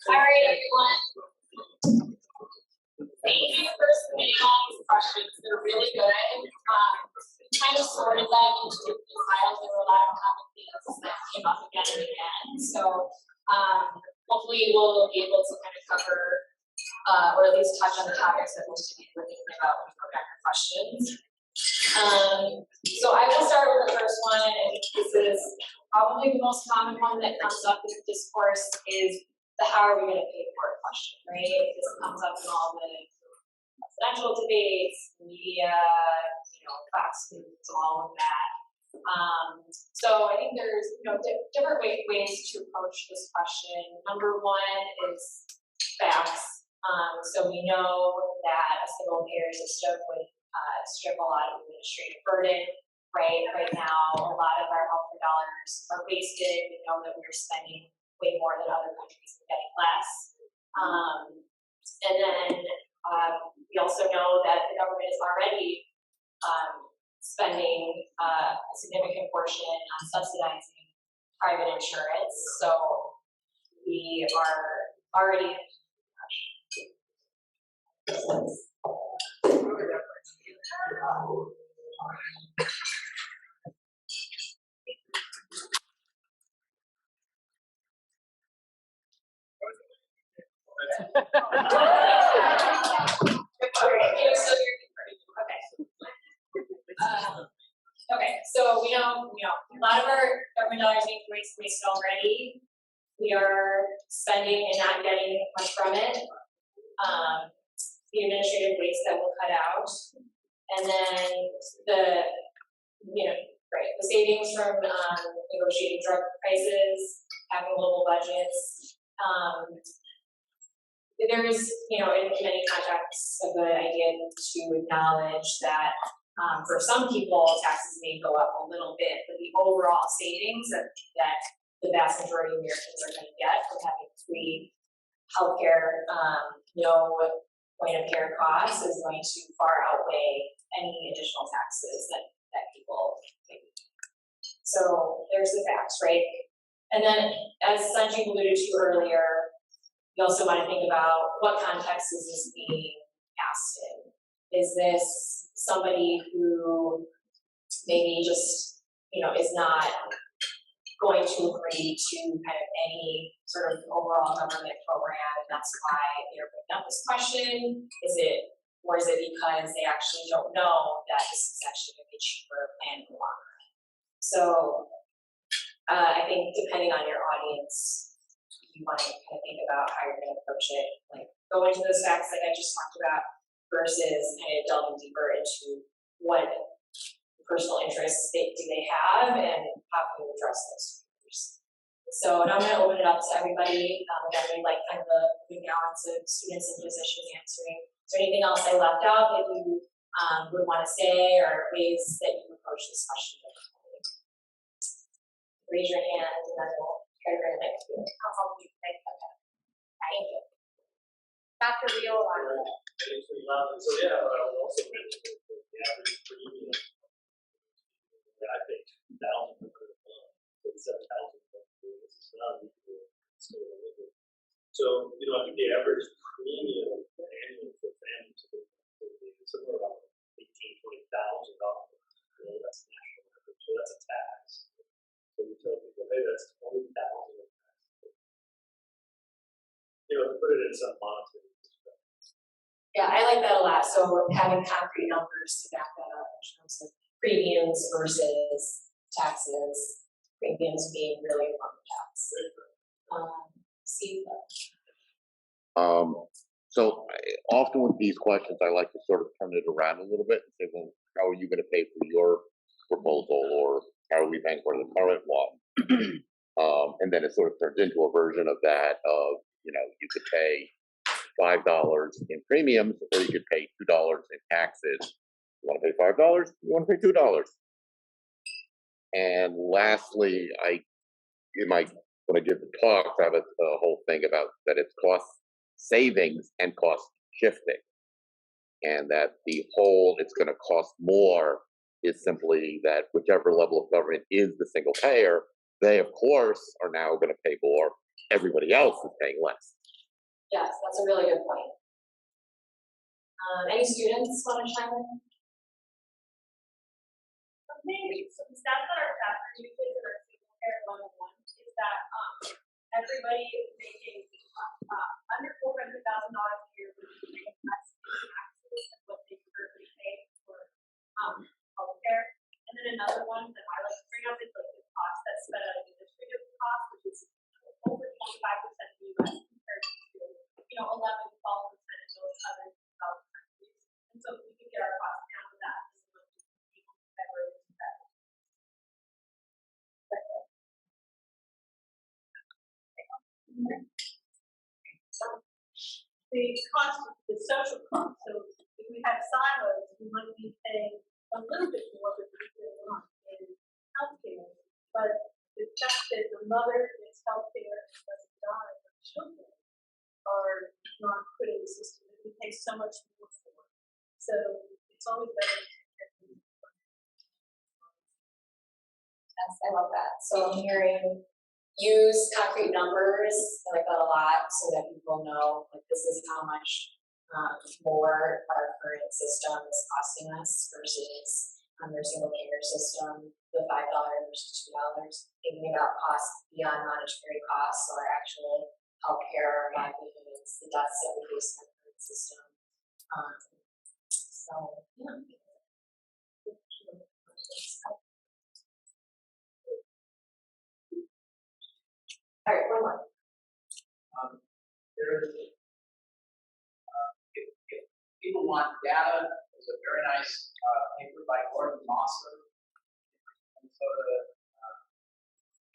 All right, everyone. Thank you for submitting all these questions. They're really good. We kind of sorted them into different piles. There were a lot of common themes that came up again and again. So hopefully we'll be able to kind of cover or at least touch on the topics that most of you were thinking about when you wrote down your questions. So I will start with the first one, and this is probably the most common one that comes up in the discourse is the how are we going to pay for it question, right? This comes up in all the presidential debates, media, Fox News, all of that. So I think there's different ways to approach this question. Number one is facts. So we know that a single payer system would strip a lot of administrative burden, right? Right now, a lot of our healthcare dollars are wasted. We know that we're spending way more than other countries and getting less. And then we also know that the government is already spending a significant portion on subsidizing private insurance. So we are already Okay, so we know a lot of our government dollars being wasted already. We are spending and not getting much from it. The administrative waste that will cut out, and then the savings from negotiating drug prices, having global budgets. There's in many contexts a good idea to acknowledge that for some people taxes may go up a little bit, but the overall savings that the vast majority of Americans are going to get from having free healthcare, no point of care costs is going to far outweigh any additional taxes that people pay. So there's the facts, right? And then, as Sanjeev alluded to earlier, you also want to think about what context is this being asked in. Is this somebody who maybe just is not going to agree to kind of any sort of overall government program, and that's why they're bringing up this question? Or is it because they actually don't know that this is actually going to be a cheaper plan in the long run? So I think depending on your audience, you want to kind of think about how you're going to approach it, like go into those facts like I just talked about, versus kind of delving deeper into what personal interests do they have and how can you address those features. So now I'm going to open it up to everybody. Again, we like kind of a good balance of students and physicians answering. Is there anything else I left out that you would want to say, or ways that you approach this question differently? Raise your hand and then we'll try to bring it next to you. I'll help you. Okay. Thank you. Dr. Viola. So yeah, I would also mention the average premium. I think 2,000 per month, 7,000 per month. This is not equal. So I think the average premium annual for families is somewhere about $18,000 to $20,000. That's national average. So that's a tax. So you tell people, hey, that's $20,000 in tax. To put it in some monetary perspective. Yeah, I like that a lot. So having concrete numbers to back that up in terms of premiums versus taxes, premiums being really from tax. Steve. So often with these questions, I like to sort of turn it around a little bit and say, well, how are you going to pay for your proposal, or how are we paying for the current one? And then it sort of turns into a version of that of, you could pay $5 in premiums, or you could pay $2 in taxes. You want to pay $5? You want to pay $2? And lastly, when I give the talks, I have a whole thing about that it's cost savings and cost shifting, and that it's going to cost more is simply that whichever level of government is the single payer, they of course are now going to pay more. Everybody else is paying less. Yes, that's a really good point. Any students want to chime in? Maybe some stats that are factored usually that are single pair 101 is that everybody making under $400,000 a year would be paying less in taxes than what they currently pay for healthcare. And then another one that I like to bring up is like the cost that's spent on administrative cost, which is over 25% in the US compared to 11, 12% in those other developed countries. And so if we can get our costs down with that, this is what people ever expect. The cost, the social cost. So if we have silos, we might be paying a little bit more than we do in healthcare. But the fact that the mother gets healthcare and doesn't die, her children are not put in the system. We pay so much more for it. So it's always better to get them. Yes, I love that. So I'm hearing use concrete numbers, I like that a lot, so that people know like this is how much more our current system is costing us versus their single payer system, the $5 versus $2. Thinking about costs beyond monetary costs or actual healthcare, livelihoods, the deaths that we face in our current system. So yeah. All right, one more. If people want data, there's a very nice paper by Gordon Mosser in Minnesota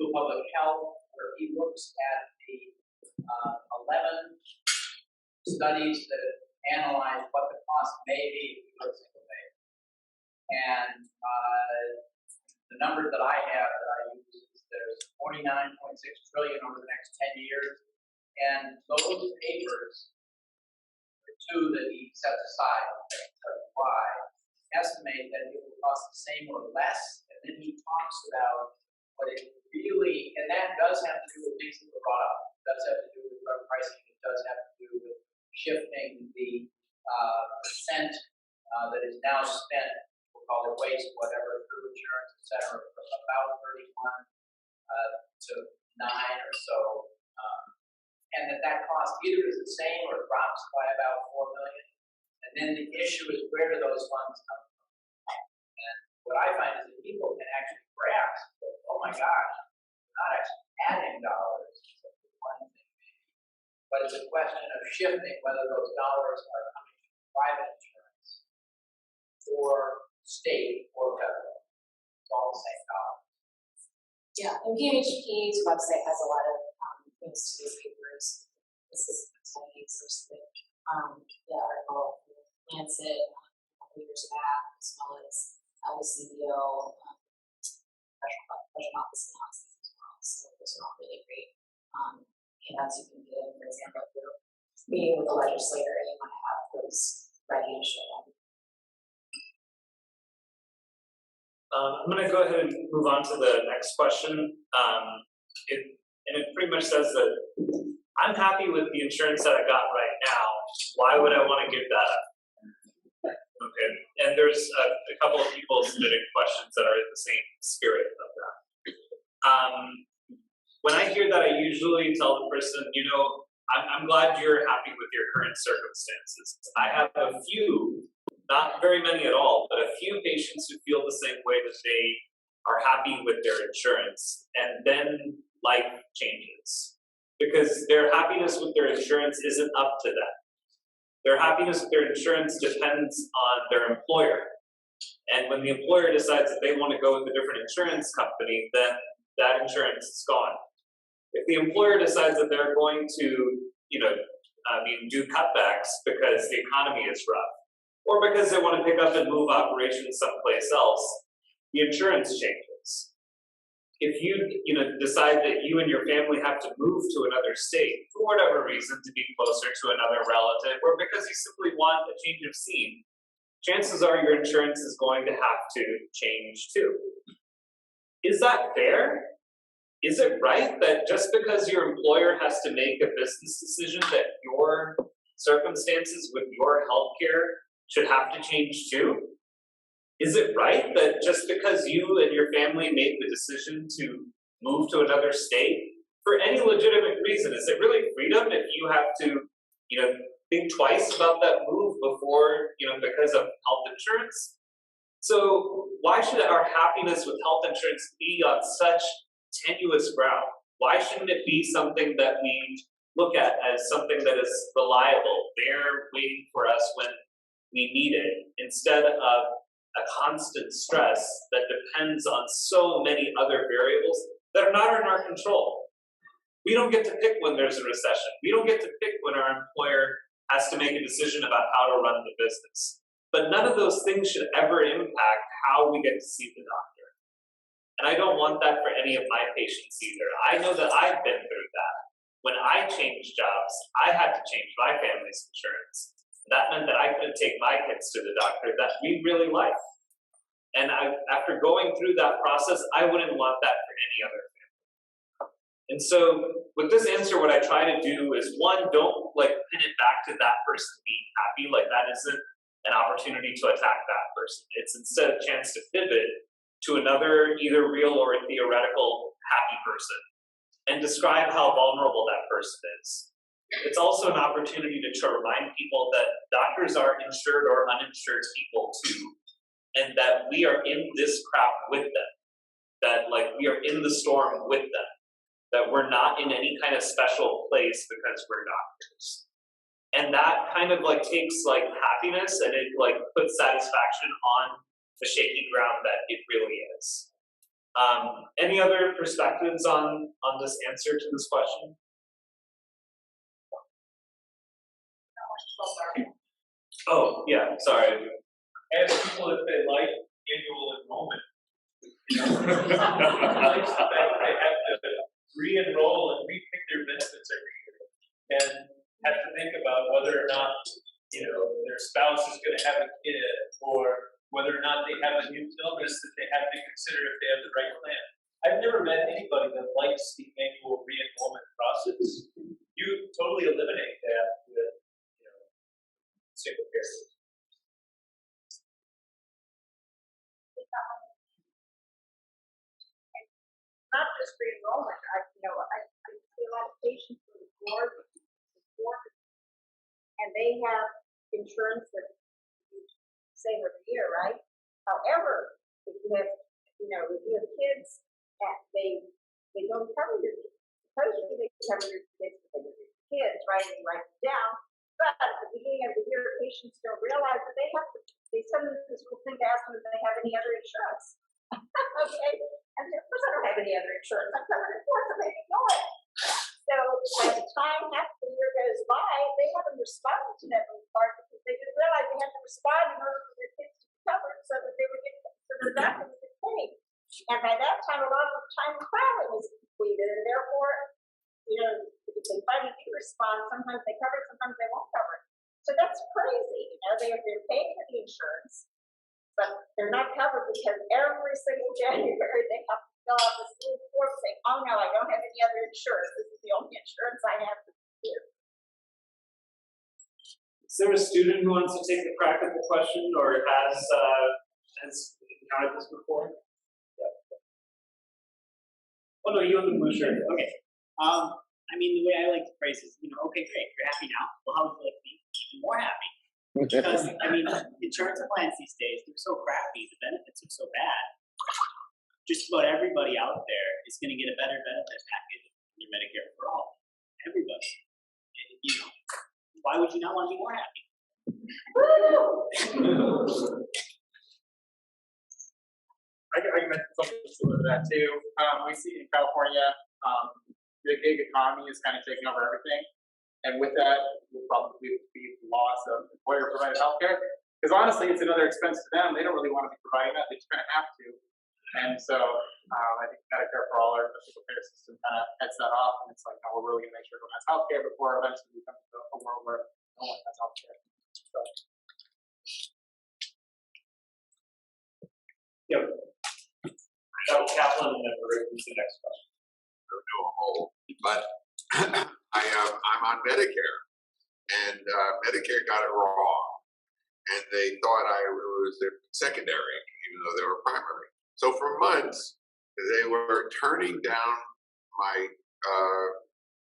School of Public Health, where he looks at the 11 studies that analyze what the cost may be if you go single payer. And the number that I have that I use is there's 49.6 trillion over the next 10 years. And those papers, the two that he sets aside, why, estimate that it will cost the same or less. And then he talks about what it really, and that does have to do with things that were brought up. It does have to do with drug pricing. It does have to do with shifting the percent that is now spent, we'll call it waste, whatever, through insurance, et cetera, from about 31 to 9 or so. And that cost either is the same or drops by about 4 million. And then the issue is where do those funds come from? And what I find is that people can actually grasp, oh my gosh, we're not actually adding dollars, one thing maybe, but it's a question of shifting whether those dollars are coming from private insurance or state or federal. It's all the same dollar. Yeah, and PMHP's website has a lot of things to these papers. This is studies or the article from Lancet a couple years back, as well as the CBO special office analysis as well. So those are all really great handouts you can get. For example, if you're meeting with a legislator and you want to have those ready to show them. I'm going to go ahead and move on to the next question. It pretty much says that I'm happy with the insurance that I got right now. Why would I want to give that up? Okay, and there's a couple of people submitting questions that are in the same spirit of that. When I hear that, I usually tell the person, I'm glad you're happy with your current circumstances. I have a few, not very many at all, but a few patients who feel the same way, that they are happy with their insurance, and then life changes. Because their happiness with their insurance isn't up to them. Their happiness with their insurance depends on their employer. And when the employer decides that they want to go with a different insurance company, then that insurance is gone. If the employer decides that they're going to, do cutbacks because the economy is rough, or because they want to pick up and move operations someplace else, the insurance changes. If you decide that you and your family have to move to another state for whatever reason to be closer to another relative, or because you simply want a change of scene, chances are your insurance is going to have to change too. Is that fair? Is it right that just because your employer has to make a business decision that your your circumstances with your healthcare should have to change too? Is it right that just because you and your family made the decision to move to another state for any legitimate reason, is it really freedom if you have to, think twice about that move before, because of health insurance? So why should our happiness with health insurance be on such tenuous ground? Why shouldn't it be something that we look at as something that is reliable, there waiting for us when we need it, instead of a constant stress that depends on so many other variables that are not in our control? We don't get to pick when there's a recession. We don't get to pick when our employer has to make a decision about how to run the business. But none of those things should ever impact how we get to see the doctor. And I don't want that for any of my patients either. I know that I've been through that. When I changed jobs, I had to change my family's insurance. That meant that I couldn't take my kids to the doctor that we really like. And after going through that process, I wouldn't want that for any other family. And so with this answer, what I try to do is, one, don't pin it back to that person being happy. That isn't an opportunity to attack that person. It's instead a chance to pivot to another either real or theoretical happy person and describe how vulnerable that person is. It's also an opportunity to remind people that doctors are insured or uninsured people too, and that we are in this crap with them, that we are in the storm with them, that we're not in any kind of special place because we're doctors. And that kind of takes happiness, and it puts satisfaction on the shaky ground that it really is. Any other perspectives on this answer to this question? Oh, yeah, sorry. Ask people if they like annual enrollment. Like that they have to re-enroll and re-pick their benefits every year, and have to think about whether or not, their spouse is going to have a kid, or whether or not they have a new illness that they have to consider if they have the right plan. I've never met anybody that likes the annual re-enrollment process. You totally eliminate that with, single parent. Not just for enrollment, I see a lot of patients with board, and they have insurance that you save every year, right? However, if you have, kids, and they don't cover your kids. Supposedly they cover your kids, but they give your kids, right? And you write them down. But at the beginning of the year, patients don't realize that they send them this little thing to ask them if they have any other insurance. Okay? And of course I don't have any other insurance. I'm covered in court, so they ignore it. So by the time half the year goes by, they haven't responded to that part because they didn't realize they had to respond in order for their kids to be covered so that they would get, so their doctor would get paid. And by that time, a lot of the time filing was completed, and therefore, if they finally do respond, sometimes they cover it, sometimes they won't cover it. So that's crazy, they're paying for the insurance, but they're not covered because every single January they have to fill out this little form saying, oh no, I don't have any other insurance. This is the only insurance I have for the year. Is there a student who wants to take a crack at the question or has encountered this before? Yeah. Oh no, you in the blue shirt. Okay. The way I like to phrase is, okay, great, you're happy now. Well, how would you like to be even more happy? Because, insurance plans these days, they're so crappy, the benefits are so bad. Just about everybody out there is going to get a better benefit package than your Medicare for all. Everybody. Why would you not want to be more happy? I can mention something similar to that too. We see in California, the gig economy is kind of taking over everything. And with that, will probably be the loss of employer-provided healthcare. Because honestly, it's another expense to them. They don't really want to be providing that. They just kind of have to. And so I think Medicare for all, or the single payer system, kind of heads that off. And it's like, no, we're really going to make sure everyone has healthcare before eventually we come to a world where no one has healthcare. So. Yep. Kaplan and then we're going to the next question. Renewable, but I'm on Medicare, and Medicare got it wrong, and they thought it was their secondary, even though they were primary. So for months, they were turning down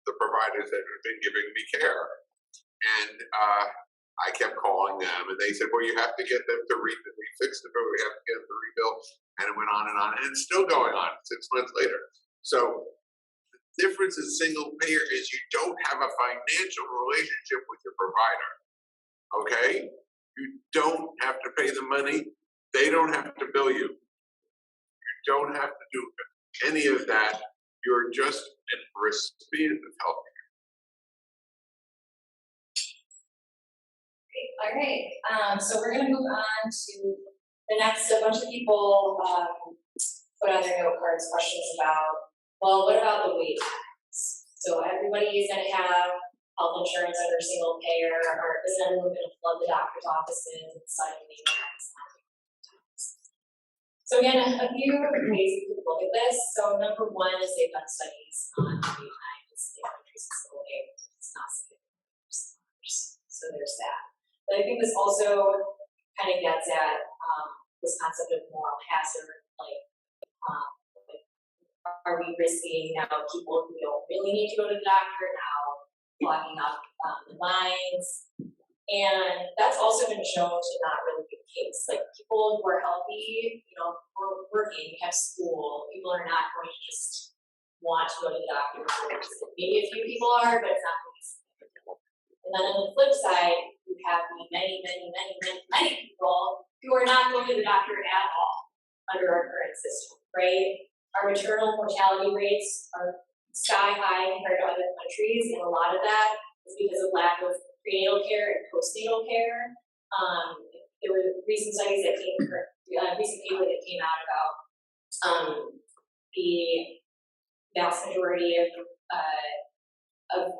the providers that had been giving me care, and I kept calling them, and they said, "Well, you have to get them to refix the bill. We have to get them to rebuild," and it went on, and it's still going on 6 months later. So the difference in single payer is you don't have a financial relationship with your provider. Okay, you don't have to pay the money. They don't have to bill you. You don't have to do any of that. You're just a recipient of health. All right, so we're gonna move on to the next. A bunch of people put on their note cards questions about, well, what about the wait times? So everybody is gonna have health insurance under single payer, or is everyone gonna flood the doctor's offices and suddenly times? So again, a few ways you could look at this. So number one is they've done studies on wait times in countries with single payer. It's not significant. So there's that. But I think this also kind of gets at this concept of moral hazard, like are we risking now people who don't really need to go to the doctor now clogging up the lines? And that's also been shown to not really be the case. Like people who are healthy, you know, we're working, we have school, people are not going to just want to go to the doctor. Maybe a few people are, but it's not going to be significant. And then on the flip side, you have many people who are not going to the doctor at all under our current system, right? Our maternal mortality rates are sky high compared to other countries, and a lot of that is because of lack of prenatal care and postnatal care. There were recent studies that came, recent paper that came out about the vast majority of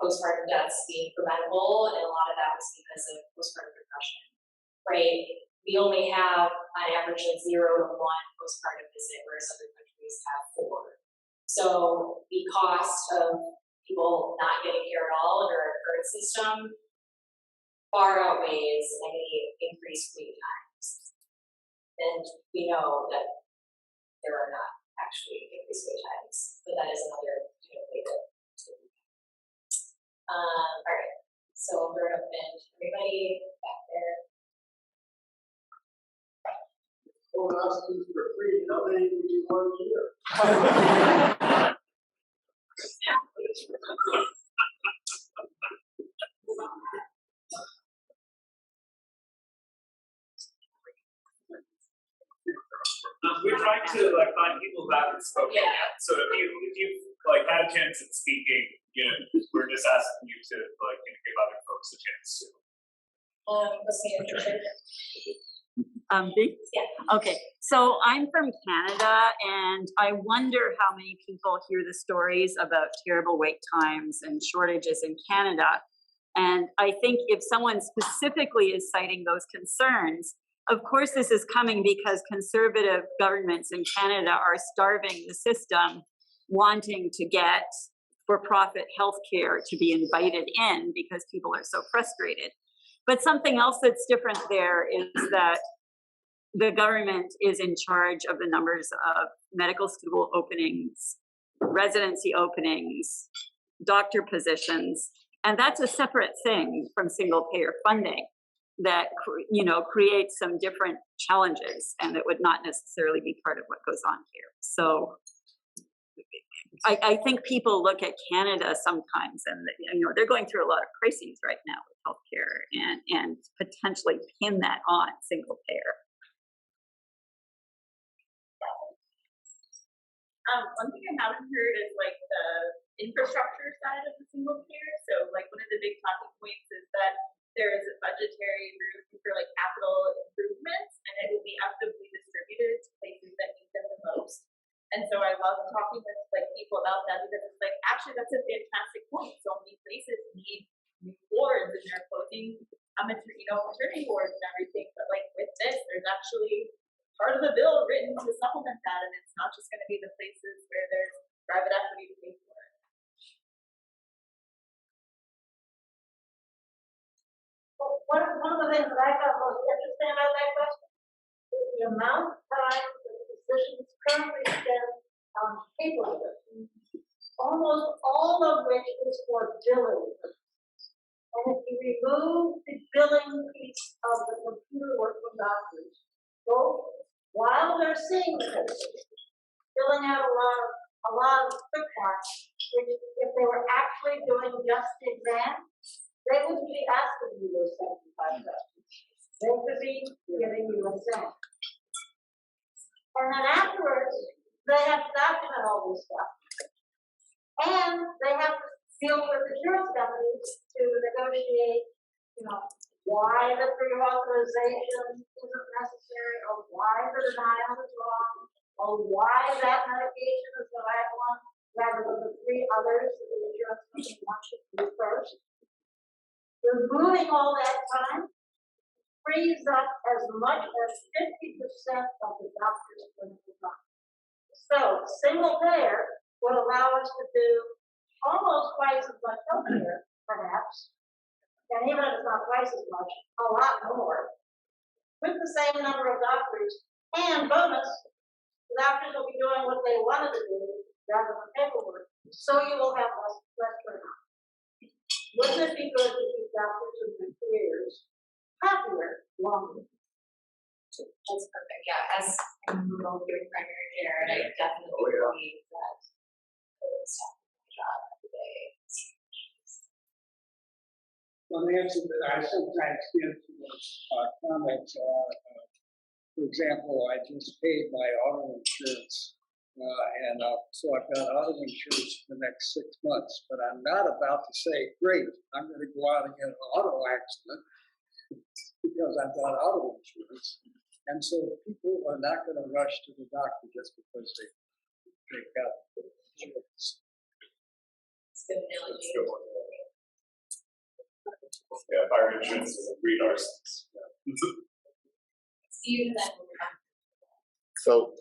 postpartum deaths being preventable, and a lot of that was because of postpartum depression, right? We only have, on average, like 0 to 1 postpartum visit, whereas other countries have 4. So the cost of people not getting care at all under our current system far outweighs any increased wait times. And we know that there are not actually increased wait times, but that is another way to all right, so we're open. Everybody back there. Someone else is for free, how many would you want here? We're trying to like find people who haven't spoken yet. So if you've like had a chance at speaking, you know, we're just asking you to like give other folks a chance to. Yeah. Okay, so I'm from Canada, and I wonder how many people hear the stories about terrible wait times and shortages in Canada. And I think if someone specifically is citing those concerns, of course this is coming because conservative governments in Canada are starving the system, wanting to get for-profit healthcare to be invited in because people are so frustrated. But something else that's different there is that the government is in charge of the numbers of medical school openings, residency openings, doctor positions, and that's a separate thing from single payer funding that, you know, creates some different challenges, and it would not necessarily be part of what goes on here. So I think people look at Canada sometimes, and you know they're going through a lot of crises right now with healthcare, and potentially pin that on single payer. One thing I haven't heard is like the infrastructure side of the single payer. So like one of the big talking points is that there is a budgetary room for like capital improvements, and it will be equitably distributed to places that need them the most. And so I love talking with like people about that, because it's like, actually that's a fantastic point. So many places need new wards, and they're closing maternity wards and everything. But like with this, there's actually part of the bill written to supplement that, and it's not just going to be the places where there's private equity to pay for it. of the things that I found most interesting about that question is the amount of time that physicians currently spend on paperwork, almost all of which is for billing. And if you remove the billing piece of the computer work from doctors, both while they're seeing the patient, filling out a lot of quick marks, which if they were actually doing just the exam, they wouldn't be asking you those 75 questions. They could be giving you an exam. And then afterwards, they have to document all this stuff. And they have to deal with insurance companies to negotiate, why the pre-authorization isn't necessary, or why the denial is wrong, or why that medication is the right one, rather than the 3 others that the insurance company wants you to do first. Removing all that time frees up as much as 50% of the doctor's clinical time. So, single payer would allow us to do almost twice as much healthcare, perhaps, and even if it's not twice as much, a lot more, with the same number of doctors. And bonus, the doctors will be doing what they wanted to do rather than paperwork, so you will have less burnout. Wouldn't it be good to keep doctors in their careers happier longer? That's perfect, yeah, as I'm both doing primary care, and I definitely believe that it's my job every day. Well, the answer that I sometimes give to those comments are, for example, I just paid my auto insurance, so I've got auto insurance for the next 6 months, but I'm not about to say, great, I'm going to go out and get an auto accident because I've got auto insurance. And so people are not going to rush to the doctor just because they've got insurance. It's good analogy. Yeah, fire insurance is a breed arsons. Steve, then So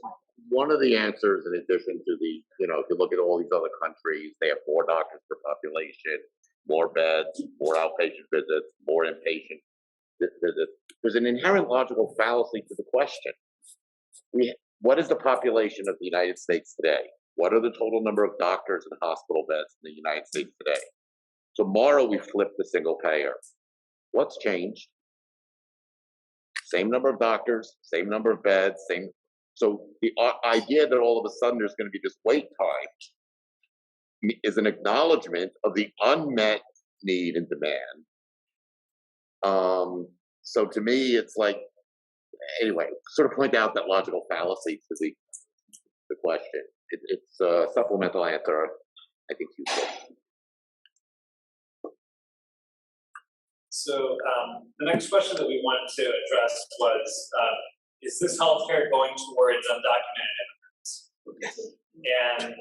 one of the answers, in addition to the, if you look at all these other countries, they have more doctors per population, more beds, more outpatient visits, more inpatient visits. There's an inherent logical fallacy to the question. What is the population of the United States today? What are the total number of doctors and hospital beds in the United States today? Tomorrow we flip the single payer. What's changed? Same number of doctors, same number of beds, so the idea that all of a sudden there's going to be this wait time is an acknowledgement of the unmet need and demand. So to me, it's like, anyway, sort of point out that logical fallacy to the question. It's a supplemental answer, I think, useful. So the next question that we wanted to address was, is this healthcare going towards undocumented immigrants? Yes. And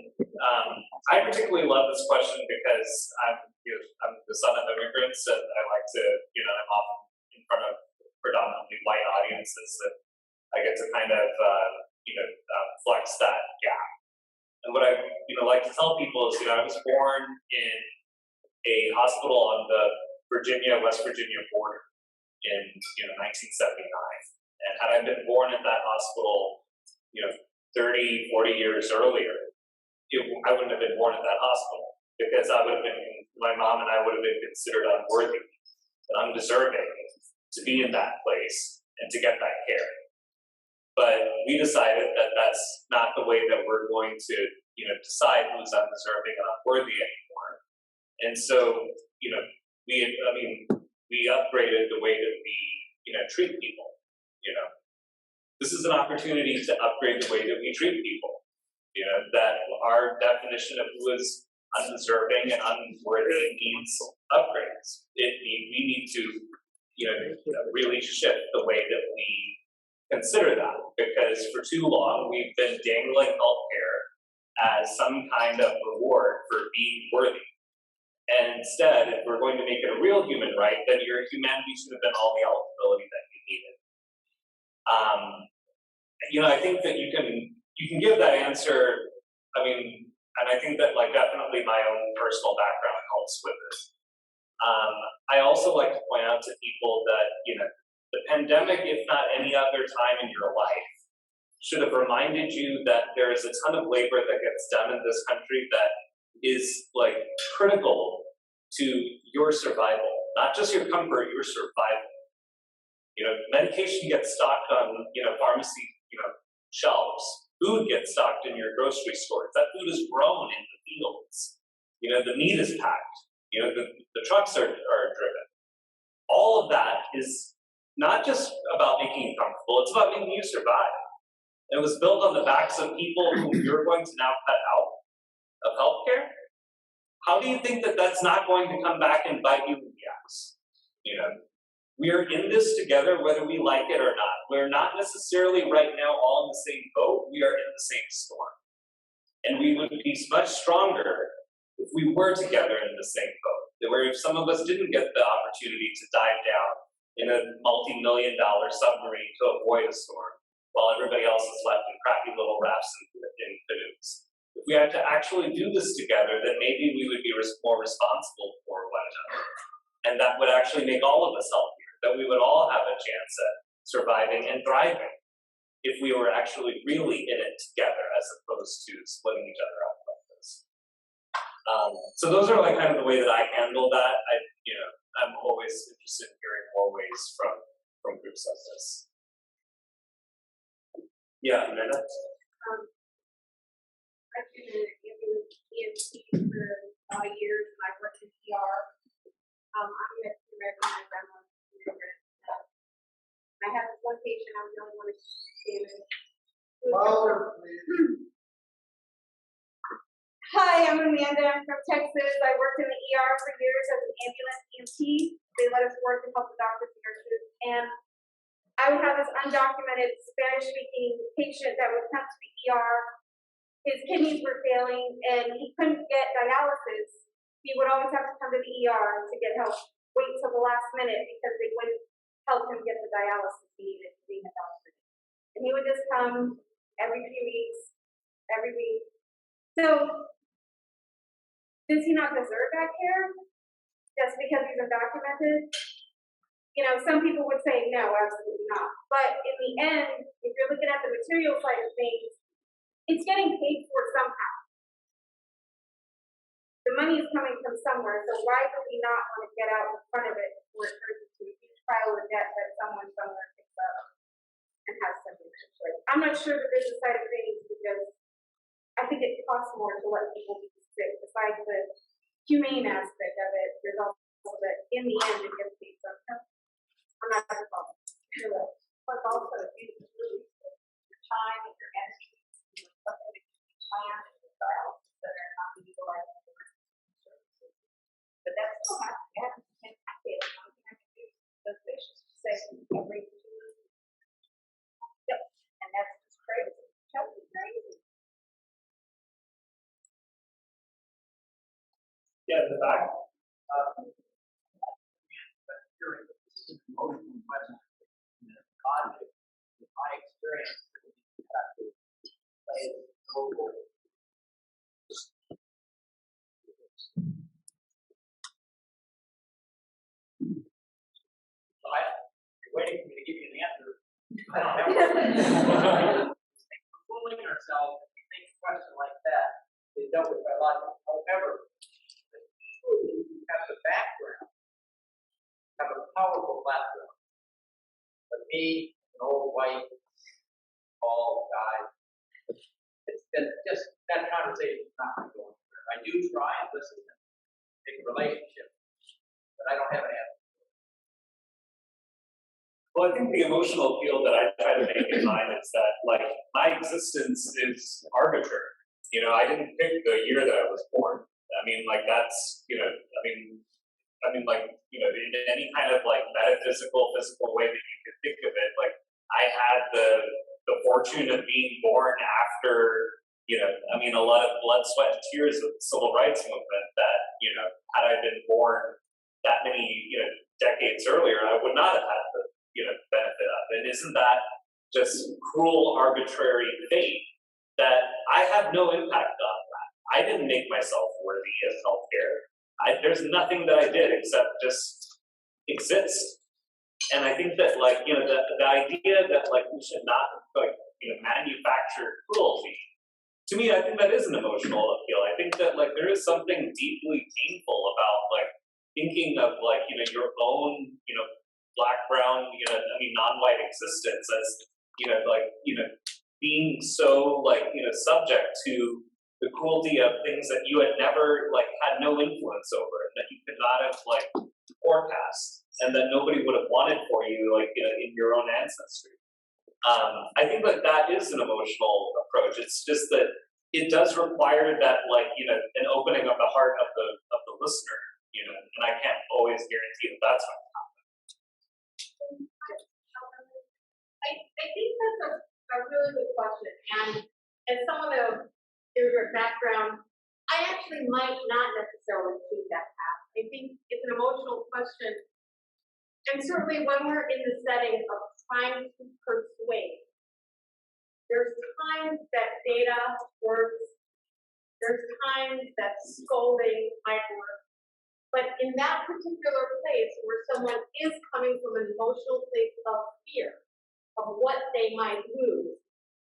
I particularly love this question because I'm the son of immigrants, and I like to, I'm often in front of predominantly white audiences that I get to kind of, flex that gap. And what I, like to tell people is, I was born in a hospital on the West Virginia border in 1979. And had I been born at that hospital, 30, 40 years earlier, I wouldn't have been born at that hospital because my mom and I would have been considered unworthy and undeserving to be in that place and to get that care. But we decided that that's not the way that we're going to, decide who's undeserving and unworthy anymore. And so, we upgraded the way that we, treat people. This is an opportunity to upgrade the way that we treat people. That our definition of who is undeserving and unworthy needs upgrades. We need to, really shift the way that we consider that, because for too long we've been dangling healthcare as some kind of reward for being worthy. And instead, if we're going to make it a real human right, then your humanity should have been all the eligibility that you needed. I think that you can give that answer. And I think that definitely my own personal background helps with this. I also like to point out to people that, the pandemic, if not any other time in your life, should have reminded you that there is a ton of labor that gets done in this country that is like critical to your survival, not just your comfort, your survival. Medication gets stocked on, pharmacy, shelves. Food gets stocked in your grocery stores. That food is grown in the fields. The meat is packed. The trucks are driven. All of that is not just about making you comfortable, it's about making you survive. It was built on the backs of people who you're going to now cut out of healthcare. How do you think that that's not going to come back and bite you in the ass? We are in this together whether we like it or not. We're not necessarily right now all in the same boat, we are in the same storm. And we would be much stronger if we were together in the same boat. Where if some of us didn't get the opportunity to dive down in a multi-million-dollar submarine to avoid a storm, while everybody else is left in crappy little rafts in canoes. If we had to actually do this together, then maybe we would be more responsible for one another. And that would actually make all of us healthier, that we would all have a chance at surviving and thriving if we were actually really in it together as opposed to splitting each other up like this. So those are like kind of the way that I handle that. I'm always interested in hearing more ways from groups like this. Yeah, Amanda? I've been an ambulance EMT for a lot of years, and I've worked in ER. I'm Mexican American, my grandma's immigrant. I had this one patient, I was the only one who examined. Hi, I'm Amanda. I'm from Texas. I worked in the ER for years as an ambulance EMT. They let us work and help the doctors and nurses. And I would have this undocumented Spanish-speaking patient that would come to the ER. His kidneys were failing and he couldn't get dialysis. He would always have to come to the ER to get help, wait till the last minute because they wouldn't help him get the dialysis he needed to be in the hospital. And he would just come every few weeks, every week. So, does he not deserve that care? Just because he's undocumented? Some people would say no, absolutely not. But in the end, if you're looking at the material side of things, it's getting paid for somehow. The money is coming from somewhere, so why would we not want to get out in front of it before it turns into a huge pile of debt that someone somewhere picks up and has something to play? I'm not sure the business side of things because I think it costs more to let people be sick. Besides the humane aspect of it, there's also that in the end it gets paid somehow. I'm not sure about it. But also, if you really your time and your energy to something that you can plan and decide that are not utilizing the services. But that's still has to happen. You can't say it. One thing I can do is those patients say, every 2 weeks. Yep. And that's just crazy. Totally crazy. Yeah, in the back. Emotional question. Logic, in my experience, you have to play local. You're waiting for me to give you an answer. I don't have one. Fooling ourselves, if we think a question like that is dealt with by logic. However, you have the background, have a powerful background. But me, an old white, bald guy, it's just that conversation is not going to go anywhere. I do try and listen and make a relationship, but I don't have an answer. Well, I think the emotional appeal that I try to make in mine is that, like, my existence is arbitrary. I didn't pick the year that I was born. I mean, like, that's, in any kind of like metaphysical, physical way that you could think of it, like I had the fortune of being born after, a lot of blood, sweat, and tears of the civil rights movement that, had I been born that many, decades earlier, I would not have had the, benefit of it. Isn't that just cruel, arbitrary fate that I have no impact on that? I didn't make myself worthy of healthcare. there's nothing that I did except just exist. And I think that, like, you know, the idea that, like, we should not, like, you know, manufacture cruelty, to me, I think that is an emotional appeal. I think that, like, there is something deeply painful about, like, thinking of, like, you know, your own, you know, black, brown, you know, I mean, non-white existence as, you know, like, you know, being so, like, you know, subject to the cruelty of things that you had never, like, had no influence over, and that you could not have, like, forecast, and that nobody would have wanted for you, like, you know, in your own ancestry. I think that that is an emotional approach. It's just that it does require that, like, you know, an opening of the heart of the listener, you know, and I can't always guarantee that that's going to happen. I think that's a really good question, and as someone of immigrant background, I actually might not necessarily choose that path. I think it's an emotional question, and certainly when we're in the setting of trying to persuade, there's times that data works, there's times that scolding might work, but in that particular place where someone is coming from an emotional place of fear, of what they might lose,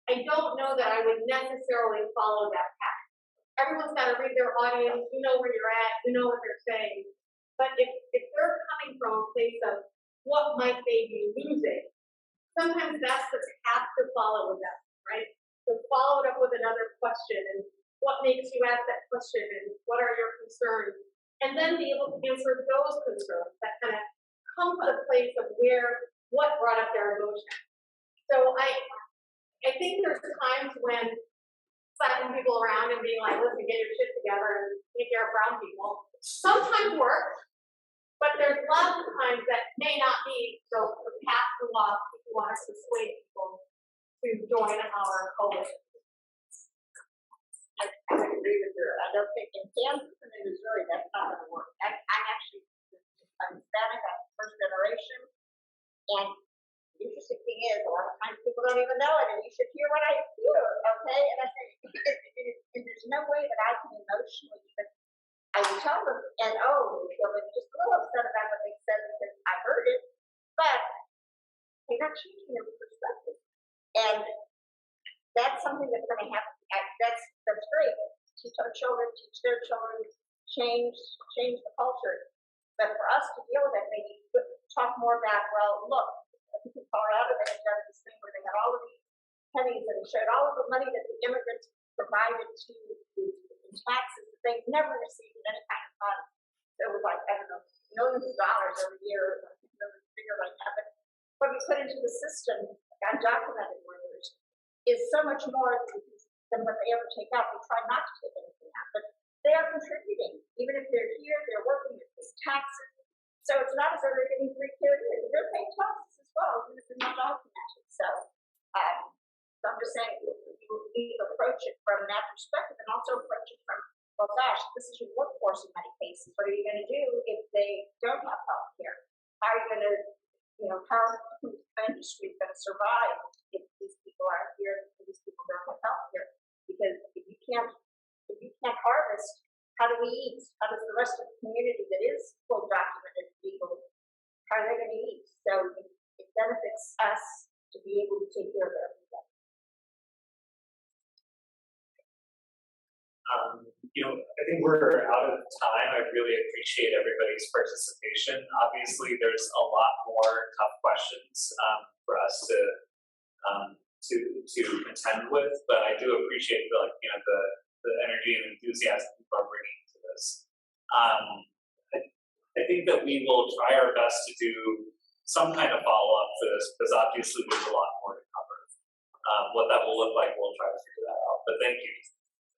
I don't know that I would necessarily follow that path. Everyone's got to read their audience, you know where you're at, you know what they're saying, but if they're coming from a place of what might they be losing, sometimes that's the path to follow with them, right? So follow it up with another question, and what makes you ask that question, and what are your concerns? And then be able to answer those concerns that kind of come to the place of what brought up their emotion. So I think there's times when slapping people around and being like, listen, get your shit together and take care of brown people, sometimes works, but there's lots of times that may not be the path to walk if you want to persuade people to join our coalition. I agree with her. I don't think in Kansas and in Missouri that's not going to work. I'm actually Hispanic, I'm first generation, and the interesting thing is a lot of times people don't even know it, and you should hear what I hear, okay? And I say, and there's no way that I can emotionally even, I would tell them, and they'll be just a little upset about what they said because I heard it, but they're not changing their perspective. And that's something that's going to happen. That's great. Teach our children, teach their children, change the culture. But for us to deal with it, maybe talk more about, well, look, I think in Colorado they had done this thing where they had all of these pennies and showed all of the money that the immigrants provided to in taxes that they've never received in any kind of fund. So it was like, I don't know, millions of dollars every year, I think the figure like that. But what we put into the system, undocumented workers, is so much more than what they ever take out. We try not to take anything out, but they are contributing. Even if they're here, they're working, they're paying taxes. So it's not as though they're getting free care here. They're paying taxes as well, even if they're not documented. So I'm just saying, you need to approach it from that perspective and also approach it from, well, gosh, this is your workforce in many cases. What are you going to do if they don't have health care? How are you going to, how is the industry going to survive if these people aren't here, if these people don't have health care? Because if you can't harvest, how do we eat? How does the rest of the community that is full documented legal, how are they going to eat? So it benefits us to be able to take care of everybody. I think we're out of time. I really appreciate everybody's participation. Obviously, there's a lot more tough questions for us to contend with, but I do appreciate the energy and enthusiasm people are bringing to this. I think that we will try our best to do some kind of follow-up for this, because obviously there's a lot more to cover. What that will look like, we'll try to figure that out. But thank you.